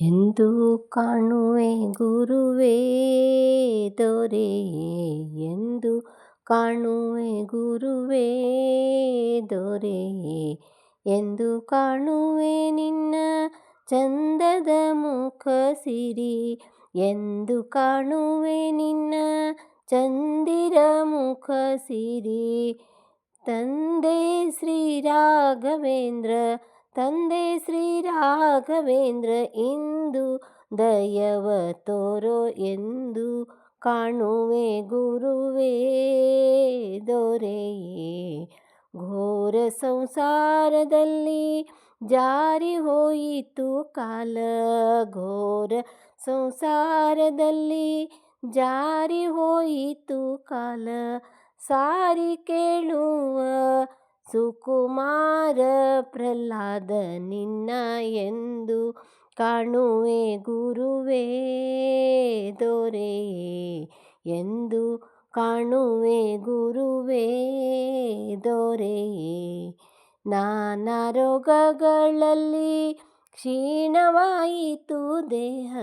ಎಂದು ಕಾಣುವೆ ಗುರುವೇ ದೊರೆಯೇ, ಎಂದು ಕಾಣುವೆ ಗುರುವೇ ದೊರೆಯೇ, ಎಂದು ಕಾಣುವೆ ನಿನ್ನ ಚಂದದ ಮುಖ ಸಿರಿ, ಎಂದು ಕಾಣುವೆ ನಿನ್ನ ಚಂದಿರ ಮುಖ ಸಿರಿ. ತಂದೆ ಶ್ರೀ ರಾಘವೇಂದ್ರ, ತಂದೆ ಶ್ರೀ ರಾಘವೇಂದ್ರ, ಇಂದು ದಯವ ತೋರೋ, ಎಂದು ಕಾಣುವೆ ಗುರುವೇ ದೊರೆಯೇ. ಘೋರ ಸಂಸಾರದಲ್ಲಿ ಜಾರಿ ಹೋಯಿತು ಕಾಲ, ಘೋರ ಸಂಸಾರದಲ್ಲಿ ಜಾರಿ ಹೋಯಿತು ಕಾಲ, ಸಾರಿ ಕೇಳುವ ಸುಕುಮಾರ ಪ್ರಹ್ಲಾದ ನಿನ್ನ, ಎಂದು ಕಾಣುವೆ ಗುರುವೇ ದೊರೆಯೇ, ಎಂದು ಕಾಣುವೆ ಗುರುವೇ ದೊರೆಯೇ. ನಾನಾ ರೋಗಗಳಲ್ಲಿ ಕ್ಷೀಣವಾಯಿತು ದೇಹ,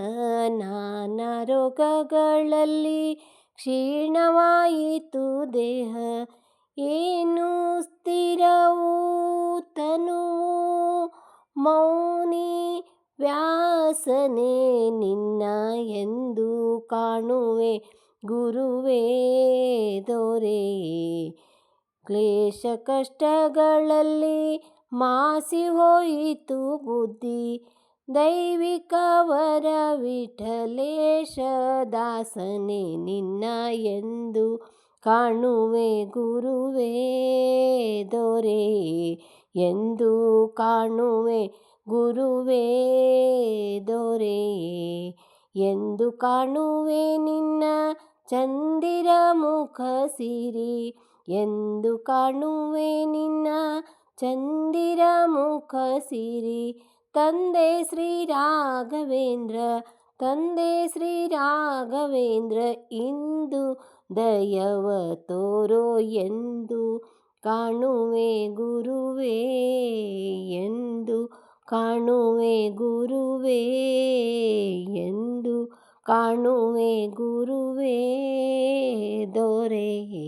ನಾನಾ ರೋಗಗಳಲ್ಲಿ ಕ್ಷೀಣವಾಯಿತು ದೇಹ, ಏನು ಸ್ಥಿರವೂ ತನುವು ಮೌನಿ ವ್ಯಾಸನೆ ನಿನ್ನ, ಎಂದು ಕಾಣುವೆ ಗುರುವೇ ದೊರೆಯೇ. ಕ್ಲೇಶ ಕಷ್ಟಗಳಲ್ಲಿ ಮಾಸಿ ಹೋಯಿತು ಬುದ್ಧಿ, ದೈವಿಕ ವರ ವಿಠಲೇಶ ದಾಸನೇ ನಿನ್ನ, ಎಂದು ಕಾಣುವೆ ಗುರುವೇ ದೊರೆಯೇ, ಎಂದು ಕಾಣುವೆ ಗುರುವೇ ದೊರೆಯೇ. ಎಂದು ಕಾಣುವೆ ನಿನ್ನ ಚಂದಿರ ಮುಖ ಸಿರಿ, ಎಂದು ಕಾಣುವೆ ನಿನ್ನ ಚಂದಿರ ಮುಖ ಸಿರಿ. ತಂದೆ ಶ್ರೀ ರಾಘವೇಂದ್ರ, ತಂದೆ ಶ್ರೀ ರಾಘವೇಂದ್ರ, ಇಂದು ದಯವ ತೋರೋ, ಎಂದು ಕಾಣುವೆ ಗುರುವೇ, ಎಂದು ಕಾಣುವೆ ಗುರುವೇ, ಎಂದು ಕಾಣುವೆ ಗುರುವೇ ದೊರೆಯೇ.